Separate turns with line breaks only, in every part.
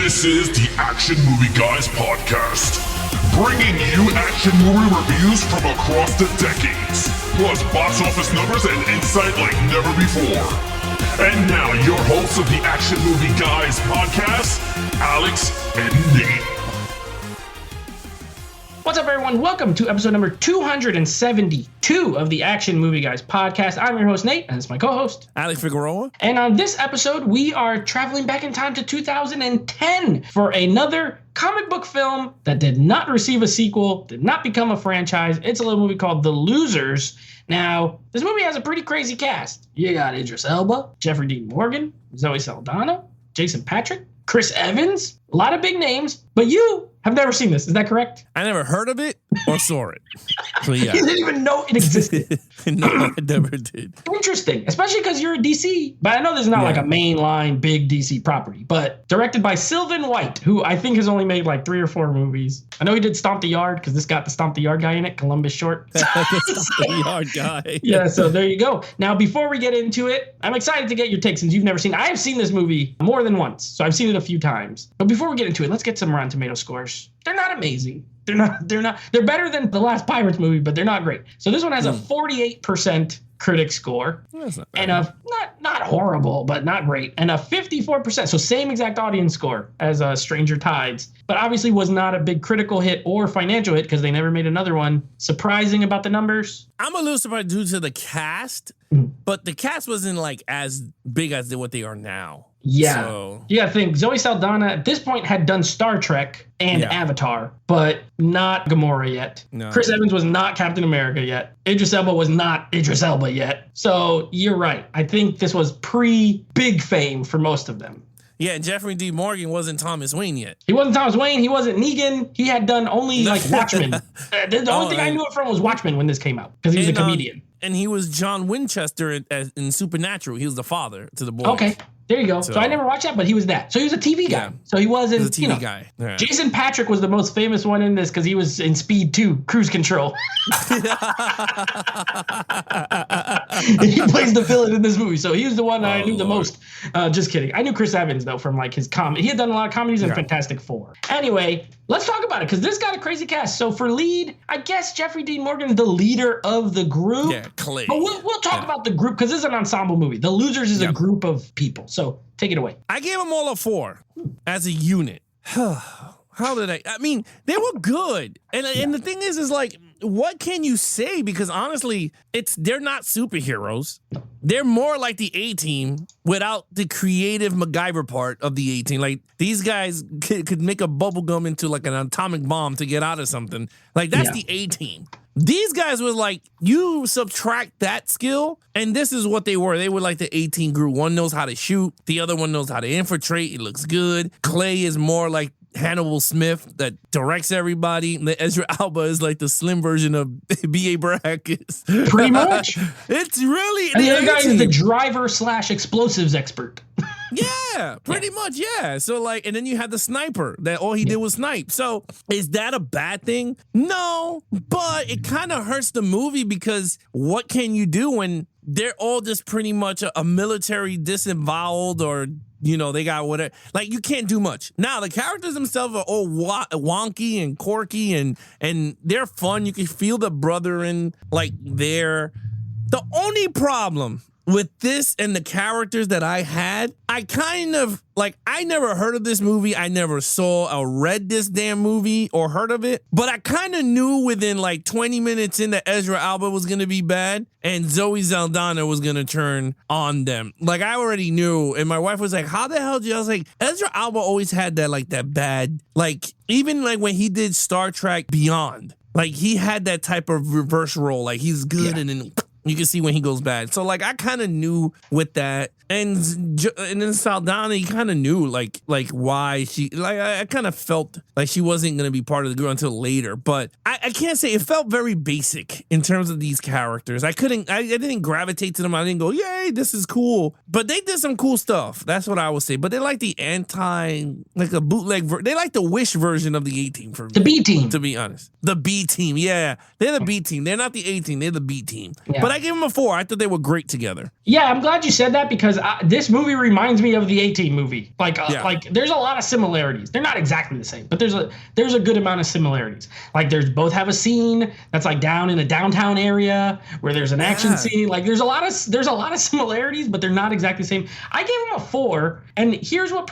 This is the Action Movie Guys podcast, bringing you action movie reviews from across the decades, plus box office numbers and insight like never before. And now, your hosts of the Action Movie Guys podcast, Alex and Nate.
What's up, everyone? Welcome to episode number 272 of the Action Movie Guys podcast. I'm your host, Nate, and it's my co-host,
Alex Figueroa.
And on this episode, we are traveling back in time to 2010 for another comic book film that did not receive a sequel, did not become a franchise. It's a little movie called The Losers. Now, this movie has a pretty crazy cast. You got Idris Elba, Jeffrey Dean Morgan, Zoe Saldana, Jason Patric, Chris Evans, a lot of big names, but you have never seen this. Is that correct?
I never heard of it or saw it. So yeah.
You didn't even know it existed.
No, I never did.
Interesting, especially because you're a DC. But I know this is not like a mainline big DC property, but directed by Sylvan White, who I think has only made like 3 or 4 movies. I know he did Stomp the Yard because this got the Stomp the Yard guy in it, Columbus Short.
Stomp the Yard guy.
Yeah, so there you go. Now, before we get into it, I'm excited to get your take since you've never seen it. I have seen this movie more than once, so I've seen it a few times. But before we get into it, let's get some Rotten Tomato scores. They're not amazing. They're better than the last Pirates movie, but they're not great. So this one has a 48% critic score.
That's not bad.
And a not horrible, but not great. And a 54%. So same exact audience score as Stranger Tides, but obviously was not a big critical hit or financial hit because they never made another one. Surprising about the numbers?
I'm a little surprised due to the cast, but the cast wasn't like as big as what they are now.
Yeah.
So,
You gotta think, Zoe Saldana at this point had done Star Trek and Avatar, but not Gamora yet.
No.
Chris Evans was not Captain America yet. Idris Elba was not Idris Elba yet. So you're right. I think this was pre-big fame for most of them.
yeah, and Jeffrey D. Morgan wasn't Thomas Wayne yet.
He wasn't Thomas Wayne. He wasn't Negan. He had done only like Watchmen. The only thing I knew it from was Watchmen when this came out because he was a comedian.
And he was John Winchester in Supernatural. He was the father to the boy.
Okay. There you go. So I never watched that, but he was that. So he was a TV guy.
Yeah.
So he wasn't,
He was a TV guy. Yeah.
Jason Patric was the most famous one in this because he was in Speed 2, Cruise Control. He plays the villain in this movie. So he was the one I knew the most. Just kidding. I knew Chris Evans, though, from like his comedy. He had done a lot of comedies in Fantastic Four. Anyway, let's talk about it because this got a crazy cast. So for lead, I guess Jeffrey Dean Morgan, the leader of the group.
Yeah, Clay.
But we'll talk about the group because this is an ensemble movie. The Losers is a group of people. So take it away.
I gave them all a 4 as a unit. How did I mean, they were good. And the thing is like, what can you say? Because honestly, they're not superheroes. They're more like the A-Team without the creative MacGyver part of the A-Team. Like, these guys could make a bubble gum into like an atomic bomb to get out of something. Like, that's the A-Team. These guys were like, you subtract that skill, and this is what they were. They were like the 18 group. One knows how to shoot. The other one knows how to infiltrate. It looks good. Clay is more like Hannibal Smith that directs everybody. The Ezra Alba is like the slim version of B.A. Baracus.
Pretty much.
It's really...
And the other guy is the driver / explosives expert.
Yeah, pretty much, yeah. So like, and then you had the sniper that all he did was snipe. So is that a bad thing? No, but it kind of hurts the movie because what can you do when they're all just pretty much a military disemboweled or, you know, they got whatever. Like, you can't do much. Now, the characters themselves are all wonky and quirky and they're fun. You can feel the brother in, like, there. The only problem with this and the characters that I had, I kind of, like, I never heard of this movie. I never saw or read this damn movie or heard of it. But I kind of knew within like 20 minutes in that Ezra Alba was going to be bad and Zoe Saldana was going to turn on them. Like, I already knew. And my wife was like, how the hell did you? I was like, Ezra Alba always had that, like, that bad, like, even like when he did Star Trek Beyond, like, he had that type of reverse role. Like, he's good and then you can see when he goes bad. So, like, I kind of knew with that. And then Saldana, you kind of knew, like why she, like, I kind of felt like she wasn't going to be part of the group until later. But I can't say, it felt very basic in terms of these characters. I didn't gravitate to them. I didn't go, yay, this is cool. But they did some cool stuff. That's what I would say. But they're like the like a bootleg, they like the Wish version of the A-Team for me.
The B-Team.
To be honest. The B-Team, yeah. They're the B-Team. They're not the A-Team. They're the B-Team. Yeah. But I gave them a 4. I thought they were great together.
Yeah, I'm glad you said that because this movie reminds me of the A-Team movie. Like there's a lot of similarities. They're not exactly the same, but there's a good amount of similarities. Like both have a scene that's like down in a downtown area where there's an action scene. Like there's a lot of similarities, but they're not exactly the same. I gave them a 4, and here's what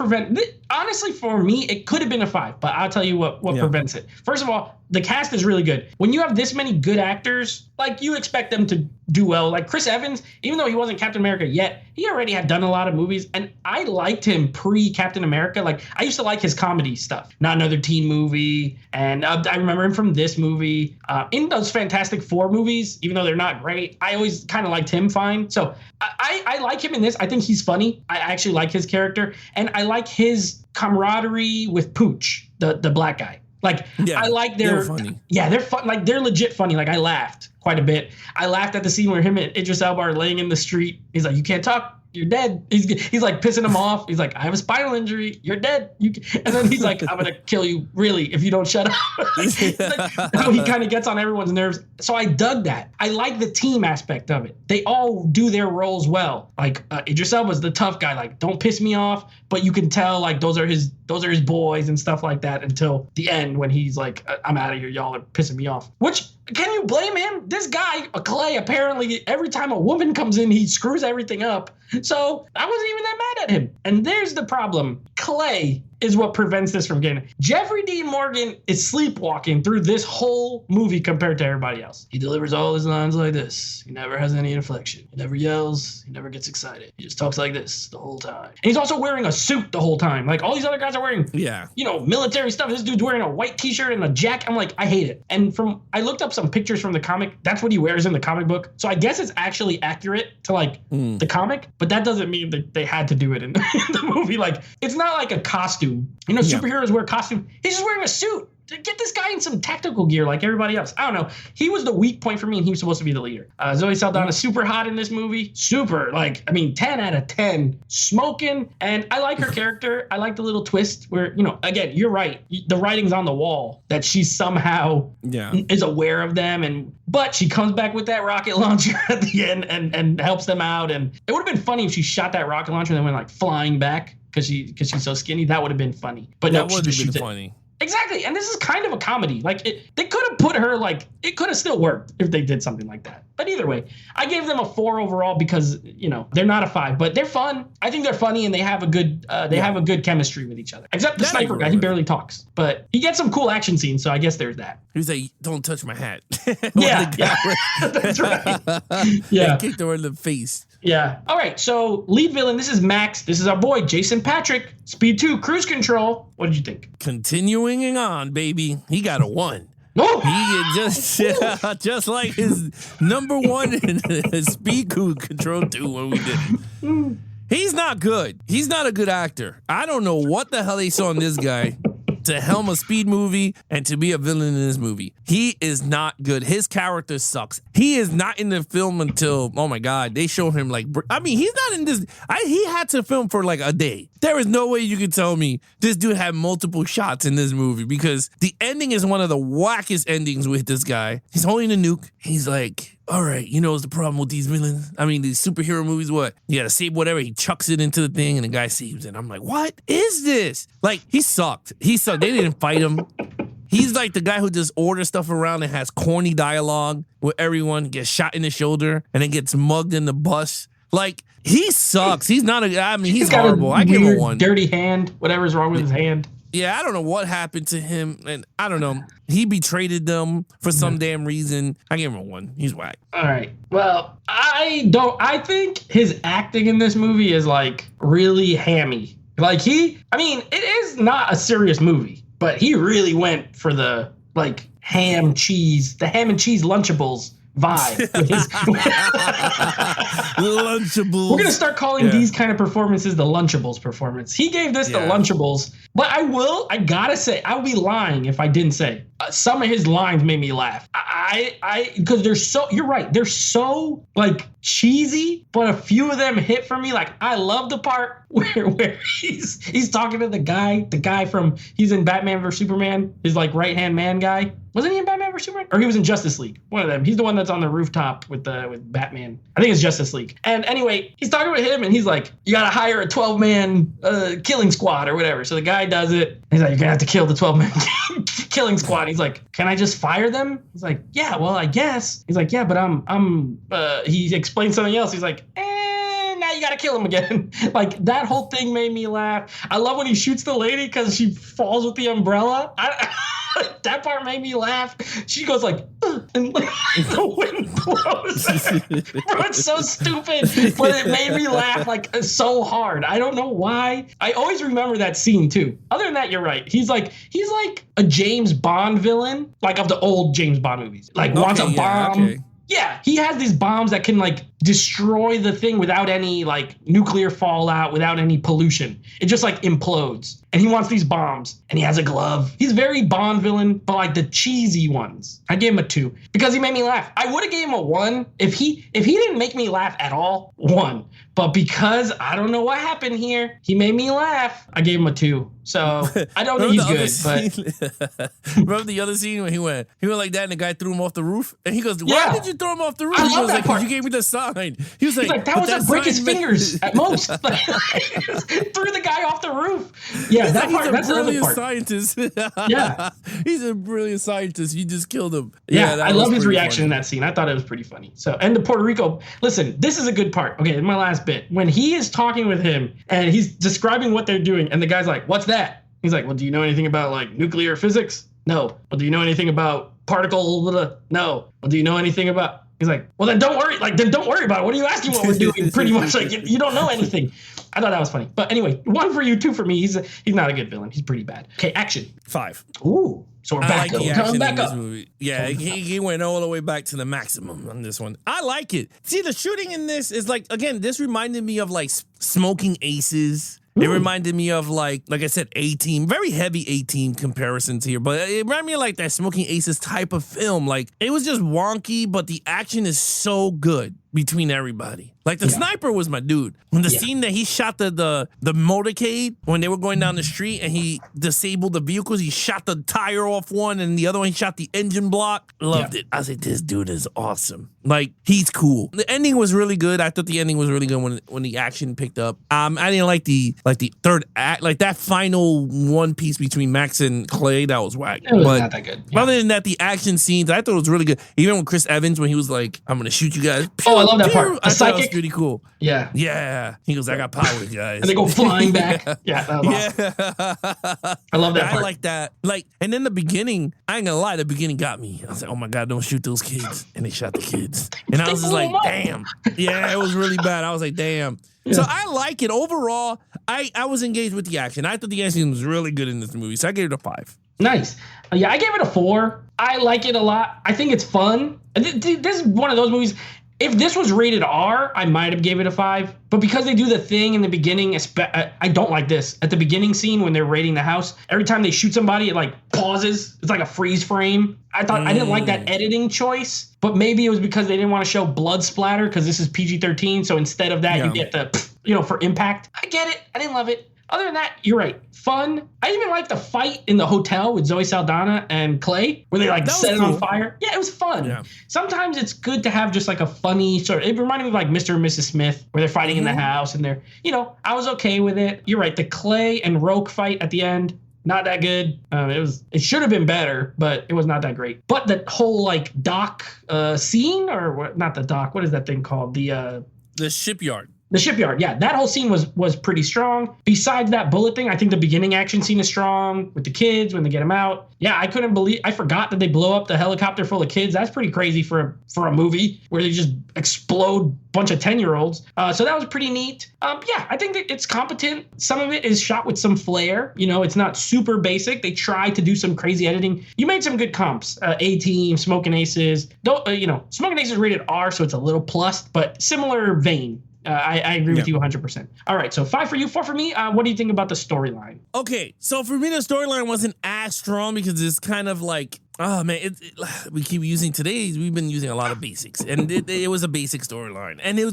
honestly, for me, it could have been a 5, but I'll tell you what prevents it. First of all, the cast is really good. When you have this many good actors, like you expect them to do well. Like Chris Evans, even though he wasn't Captain America yet, he already had done a lot of movies, and I liked him pre-Captain America. Like I used to like his comedy stuff. Not Another Teen Movie, and I remember him from this movie. In those Fantastic Four movies, even though they're not great, I always kind of liked him fine. So I like him in this. I think he's funny. I actually like his character, and I like his camaraderie with Pooch, the black guy. Like I like they're funny. Yeah, they're fun. Like they're legit funny. Like I laughed quite a bit. I laughed at the scene where him and Idris Elba are laying in the street. He's like, "You can't talk. You're dead." He's like pissing him off. He's like, "I have a spinal injury. You're dead." And then he's like, "I'm gonna kill you, really, if you don't shut up." Like, how he kind of gets on everyone's nerves. So I dug that. I like the team aspect of it. They all do their roles well. Like Idris Elba's the tough guy. Like, don't piss me off. But you can tell like those are his boys and stuff like that until the end when he's like, "I'm out of here. Y'all are pissing me off." Which, can you blame him? This guy, Clay, apparently every time a woman comes in, he screws everything up. So I wasn't even that mad at him. And there's the problem. Clay is what prevents this from getting. Jeffrey Dean Morgan is sleepwalking through this whole movie compared to everybody else. He delivers all his lines like this. He never has any inflection. He never yells. He never gets excited. He just talks like this the whole time. And he's also wearing a suit the whole time. Like all these other guys are wearing, military stuff. This dude's wearing a white t-shirt and a jacket. I'm like, I hate it. And I looked up some pictures from the comic. That's what he wears in the comic book. So I guess it's actually accurate to like the comic, but that doesn't mean that they had to do it in the movie. Like it's not like a costume. Superheroes wear costume. He's just wearing a suit. Get this guy in some tactical gear like everybody else. I don't know. He was the weak point for me, and he was supposed to be the leader. Zoe Saldana is super hot in this movie. Super. 10 out of 10. Smoking. And I like her character. I like the little twist where, again, you're right. The writing's on the wall that she somehow is aware of them. But she comes back with that rocket launcher at the end and helps them out. And it would have been funny if she shot that rocket launcher and then went flying back because she's so skinny. That would have been funny. But no, she just shoots it. Funny. Exactly. And this is kind of a comedy. They could have put her it could have still worked if they did something like that. But either way, I gave them a 4 overall because, they're not a 5, but they're fun. I think they're funny and they have a good have a good chemistry with each other. Except the sniper guy, he barely talks, but he gets some cool action scenes. So I guess there's that.
He was like, "Don't touch my hat."
Yeah. That's right. Yeah.
He kicked her in the face.
Yeah. All right. So lead villain, this is Max. This is our boy, Jason Patrick. Speed 2, cruise control. What did you think?
Continuing on, baby. He got a 1.
Oh.
He just like his number 1 in Speed Control 2 when we did it. He's not good. He's not a good actor. I don't know what the hell they saw in this guy to helm a Speed movie and to be a villain in this movie. He is not good. His character sucks. He is not in the film until, oh my God, they show him he's not in this. He had to film for a day. There is no way you could tell me this dude had multiple shots in this movie because the ending is one of the wackest endings with this guy. He's holding a nuke. He's like, all right, what's the problem with these villains? These superhero movies, what? You gotta save whatever. He chucks it into the thing and the guy saves it. I'm like, what is this? He sucked. They didn't fight him. He's like the guy who just orders stuff around and has corny dialogue where everyone gets shot in the shoulder and then gets mugged in the bus. He sucks. He's not he's horrible. I give him a 1.
Dirty hand, whatever's wrong with his hand.
Yeah, I don't know what happened to him, and I don't know. He betrayed them for some damn reason. I gave him a 1. He's whack.
All right. Well, I think his acting in this movie is really hammy. It is not a serious movie, but he really went for the ham and cheese Lunchables vibe.
Lunchables.
We're gonna start calling these kind of performances the Lunchables performance. He gave this the Lunchables, but I gotta say, I would be lying if I didn't say some of his lines made me laugh. Because you're right, they're so cheesy, but a few of them hit for me. I love the part where he's talking to the guy from he's in Batman vs Superman, his right hand man guy. Wasn't he in Batman vs vs Superman, or he was in Justice League. One of them. He's the one that's on the rooftop with Batman. I think it's Justice League. And anyway, he's talking with him, and he's like, "You gotta hire a 12-man killing squad or whatever." So the guy does it. He's like, "You're gonna have to kill the 12-man killing squad." He's like, "Can I just fire them?" He's like, "Yeah, well, I guess." He's like, "Yeah, but he explains something else." He's like, now you gotta kill him again. Like, that whole thing made me laugh. I love when he shoots the lady because she falls with the umbrella. That part made me laugh. She goes like, and the wind blows. Bro, it's so stupid, but it made me laugh like so hard. I don't know why. I always remember that scene too. Other than that, you're right. He's like a James Bond villain, like of the old James Bond movies. Like, wants a bomb. Okay. Yeah, he has these bombs that can like destroy the thing without any like nuclear fallout, without any pollution. It just like implodes. And he wants these bombs, and he has a glove. He's very Bond villain, but like the cheesy ones. I gave him a 2 because he made me laugh. I would have gave him a 1 if he didn't make me laugh at all. 1. But because I don't know what happened here, he made me laugh. I gave him a 2. So I don't think he's good. But
remember the other scene when he went like that, and the guy threw him off the roof, and he goes, "Why did you throw him off the roof?" He was like, "'Cause you gave me the sign." He was like,
"That was to break his fingers at most." Threw the guy off the roof. Yeah, that part. That's another part.
Scientist.
Yeah,
he's a brilliant scientist. You just killed him.
Yeah, I love his reaction in that scene. I thought it was pretty funny. So, and the Puerto Rico. Listen, this is a good part. Okay, my last bit. When he is talking with him and he's describing what they're doing, and the guy's like, "What's that?" He's like, "Well, do you know anything about like nuclear physics?" "No." "Well, do you know anything about particle?" "No." "Well, do you know anything about?" He's like, "Well, then don't worry. Then don't worry about it. What are you asking what we're doing?" Pretty much like you don't know anything. I thought that was funny. But anyway, 1 for you, 2 for me. He's not a good villain. He's pretty bad. Okay, action.
5.
Ooh. So we're back up. Coming back up.
Movie. Yeah, he went all the way back to the maximum on this one. I like it. See, the shooting in this is like, again, this reminded me of like Smoking Aces. It reminded me of like I said, A-Team, very heavy A-Team comparisons here, but it reminded me of like that Smoking Aces type of film. Like, it was just wonky, but the action is so good between everybody. Like, the sniper was my dude. When the scene that he shot the motorcade when they were going down the street and he disabled the vehicles, he shot the tire off one and the other one he shot the engine block. Loved it. I was like, this dude is awesome. Like, he's cool. The ending was really good. I thought the ending was really good when the action picked up. I didn't like the third act, like that final one piece between Max and Clay. That was whack.
It was not that good. Yeah.
Other than that, the action scenes, I thought it was really good. Even with Chris Evans when he was like, "I'm gonna shoot you guys."
Oh, I love that part. The psychic.
That was pretty cool.
Yeah.
Yeah. He goes, "I got powers, guys."
And they go flying back. Yeah. That was awesome. I love that part.
I like that. Like, and then the beginning, I ain't gonna lie, the beginning got me. I was like, "Oh my God, don't shoot those kids." And they shot the kids. And I was just like, damn. Yeah, it was really bad. I was like, damn. Yeah. So I like it. Overall, I was engaged with the action. I thought the action was really good in this movie. So I gave it a 5.
Nice. Yeah, I gave it a 4. I like it a lot. I think it's fun. This is one of those movies. If this was rated R, I might have gave it a 5. But because they do the thing in the beginning, I don't like this. At the beginning scene when they're raiding the house, every time they shoot somebody, it like pauses. It's like a freeze frame. I didn't like that editing choice. But maybe it was because they didn't want to show blood splatter because this is PG-13. So instead of that, you get the, for impact. I get it. I didn't love it. Other than that, you're right. Fun. I even like the fight in the hotel with Zoe Saldana and Clay, where they like set it on fire. Yeah, it was fun. Yeah. Sometimes it's good to have just like a funny sort of, it reminded me of like Mr. and Mrs. Smith, where they're fighting in the house and they're, I was okay with it. You're right. The Clay and Roke fight at the end, not that good. It should have been better, but it was not that great. But the whole like dock scene, or what? Not the dock. What is that thing called? The
shipyard.
The shipyard, yeah. That whole scene was pretty strong. Besides that bullet thing, I think the beginning action scene is strong with the kids when they get them out. Yeah, I forgot that they blow up the helicopter full of kids. That's pretty crazy for a movie where they just explode a bunch of 10-year-olds. So that was pretty neat. Yeah, I think that it's competent. Some of it is shot with some flair. It's not super basic. They try to do some crazy editing. You made some good comps. A-Team, Smoking Aces. Smoking Aces rated R, so it's a little plus, but similar vein. I agree with you 100%. All right, so 5 for you, 4 for me. What do you think about the storyline?
Okay, so for me, the storyline wasn't as strong because it's kind of like, Oh man, we keep using today's. We've been using a lot of basics, and it was a basic storyline, and it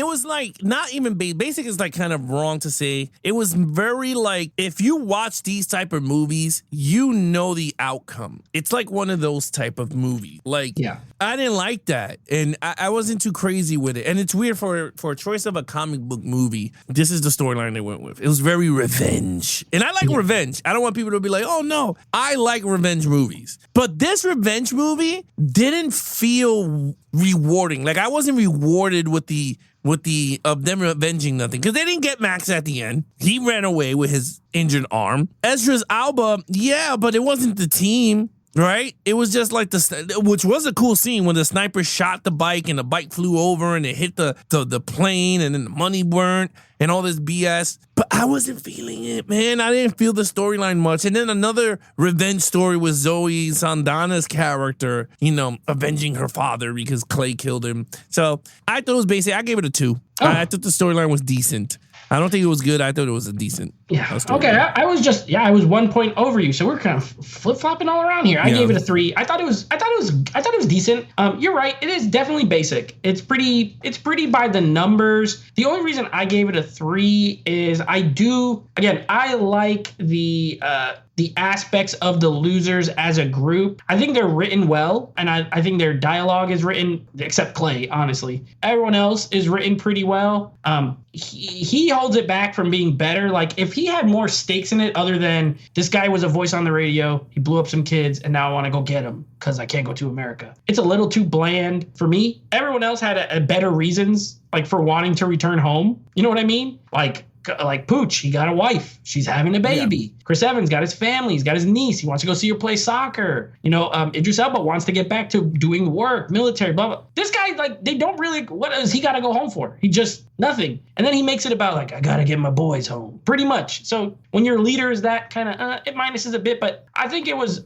was like not even basic is like kind of wrong to say. It was very like if you watch these type of movies, you know the outcome. It's like one of those type of movies. Like I didn't like that, and I wasn't too crazy with it. And it's weird for a choice of a comic book movie. This is the storyline they went with. It was very revenge, and I like revenge. I don't want people to be like, oh no, I like revenge movies, but this revenge movie didn't feel rewarding. Like I wasn't rewarded with the of them avenging nothing because they didn't get Max at the end. He ran away with his injured arm. Idris Elba, yeah, but it wasn't the team. Right? It was just like which was a cool scene when the sniper shot the bike and the bike flew over and it hit the plane and then the money burnt and all this BS. But I wasn't feeling it, man. I didn't feel the storyline much. And then another revenge story with Zoe Saldana's character, avenging her father because Clay killed him. So I thought it was basic. I gave it a 2. I thought the storyline was decent. I don't think it was good. I thought it was a decent.
Yeah. Okay. I was 1 point over you, so we're kind of flip flopping all around here. I gave it a 3. I thought it was decent. You're right. It is definitely basic. It's pretty by the numbers. The only reason I gave it a 3 is I like the aspects of the losers as a group. I think they're written well, and I think their dialogue is written, except Clay, honestly. Everyone else is written pretty well. He holds it back from being better. Like, if he had more stakes in it other than this guy was a voice on the radio, he blew up some kids, and now I want to go get him because I can't go to America. It's a little too bland for me. Everyone else had a better reasons, like, for wanting to return home. You know what I mean? Like Pooch, he got a wife. She's having a baby. Yeah. Chris Evans got his family. He's got his niece. He wants to go see her play soccer. Idris Elba wants to get back to doing work, military, blah, blah. This guy, they don't really, what does he got to go home for? He just, nothing. And then he makes it about, I got to get my boys home, pretty much. So when your leader is that kind of, it minuses a bit, but I think it was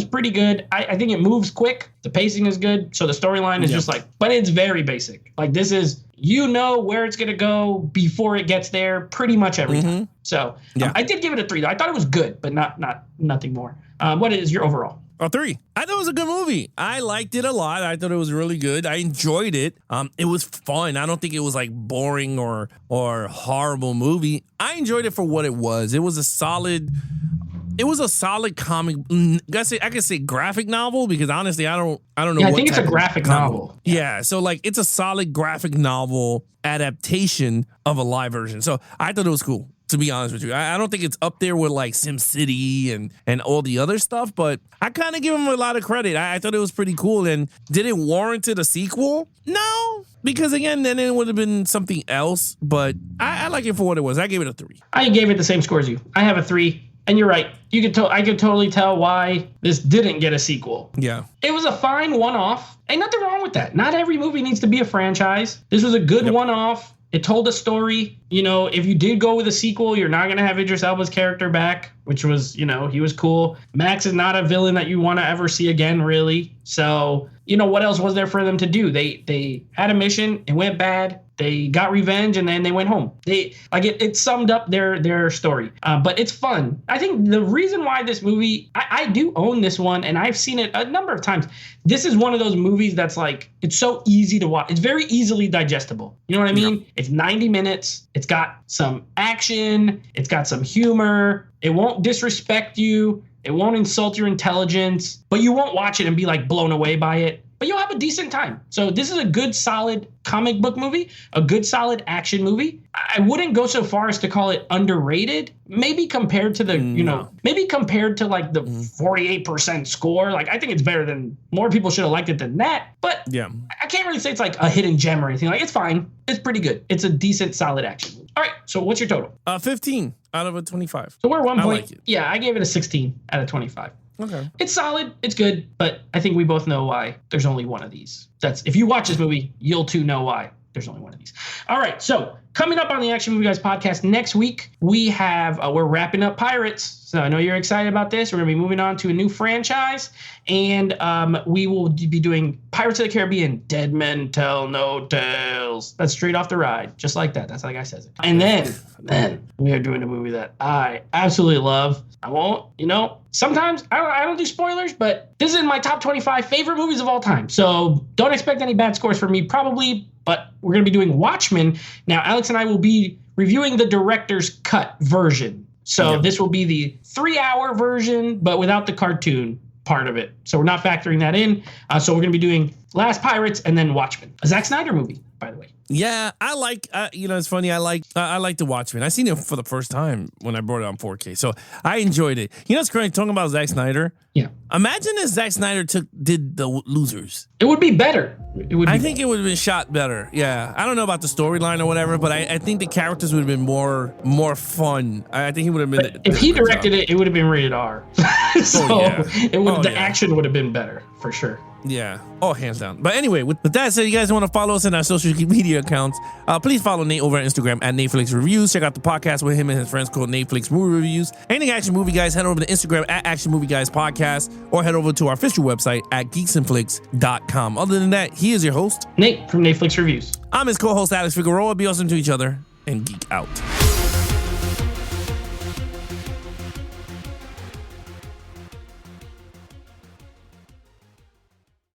pretty good. I think it moves quick. The pacing is good. So the storyline is just but it's very basic. Like, this is, where it's going to go before it gets there pretty much every time. So I did give it a 3, though. I thought it was good, but nothing more. What is your overall?
A 3. I thought it was a good movie. I liked it a lot. I thought it was really good. I enjoyed it. It was fun. I don't think it was boring or horrible movie. I enjoyed it for what it was. It was a solid comic. I could say graphic novel because honestly, I don't know.
Yeah, I think it's a graphic novel.
Yeah, so it's a solid graphic novel adaptation of a live version. So I thought it was cool, to be honest with you. I don't think it's up there with SimCity and all the other stuff, but I kind of give him a lot of credit. I thought it was pretty cool. And did it warrant a sequel? No, because again, then it would have been something else. But I like it for what it was. I gave it a 3.
I gave it the same score as you. I have a 3. And you're right. I could totally tell why this didn't get a sequel.
Yeah.
It was a fine one-off. Ain't nothing wrong with that. Not every movie needs to be a franchise. This was a good one-off. It told a story. If you did go with a sequel, you're not going to have Idris Elba's character back, which was, he was cool. Max is not a villain that you want to ever see again, really. So, what else was there for them to do? They had a mission. It went bad. They got revenge, and then they went home. It summed up their story. But it's fun. I think the reason why this movie, I do own this one, and I've seen it a number of times. This is one of those movies that's it's so easy to watch. It's very easily digestible. You know what I mean? Yeah. It's 90 minutes. It's got some action. It's got some humor. It won't disrespect you. It won't insult your intelligence, but you won't watch it and be blown away by it. But you'll have a decent time. So this is a good, solid comic book movie, a good, solid action movie. I wouldn't go so far as to call it underrated. Maybe compared to the, maybe compared to the 48% score. I think it's better than, more people should have liked it than that. But yeah, I can't really say it's a hidden gem or anything. It's fine. It's pretty good. It's a decent, solid action movie. All right. So what's your total?
15 out of a 25.
So we're 1 point. Like it. Yeah, I gave it a 16 out of 25.
Okay.
It's solid. It's good. But I think we both know why there's only one of these. If you watch this movie, you'll too know why there's only one of these. All right. So coming up on the Action Movie Guys podcast next week, we have, we're wrapping up Pirates. So I know you're excited about this. We're going to be moving on to a new franchise, and we will be doing Pirates of the Caribbean, Dead Men Tell No Tales. That's straight off the ride, just like that. That's how the guy says it. And then we are doing a movie that I absolutely love. I won't, sometimes I don't do spoilers, but this is in my top 25 favorite movies of all time. So don't expect any bad scores from me, probably, but we're going to be doing Watchmen. Now, Alex and I will be reviewing the director's cut version. So This will be the 3-hour version, but without the cartoon part of it. So we're not factoring that in. So we're going to be doing Last Pirates and then Watchmen, a Zack Snyder movie, by the way.
Yeah, I like, it's funny. I like The Watchmen. I seen it for the first time when I brought it on 4K. So I enjoyed it. It's crazy talking about Zack Snyder.
Yeah.
Imagine if Zack Snyder did The Losers.
It would be better. I
think it would have been shot better. Yeah. I don't know about the storyline or whatever, but I think the characters would have been more fun. I think he would have been.
If he directed it, it would have been rated R. The action would have been better for sure.
Yeah. Oh, hands down. But anyway, with that said, you guys want to follow us in our social media accounts, please follow Nate over on Instagram at Netflix Reviews. Check out the podcast with him and his friends called Netflix Movie Reviews. Anything Action Movie Guys, head over to Instagram at Action Movie Guys Podcast, or head over to our official website at geeksandflix.com. Other than that, he is your host,
Nate from Netflix Reviews.
I'm his co-host, Alex Figueroa. Be awesome to each other and geek out.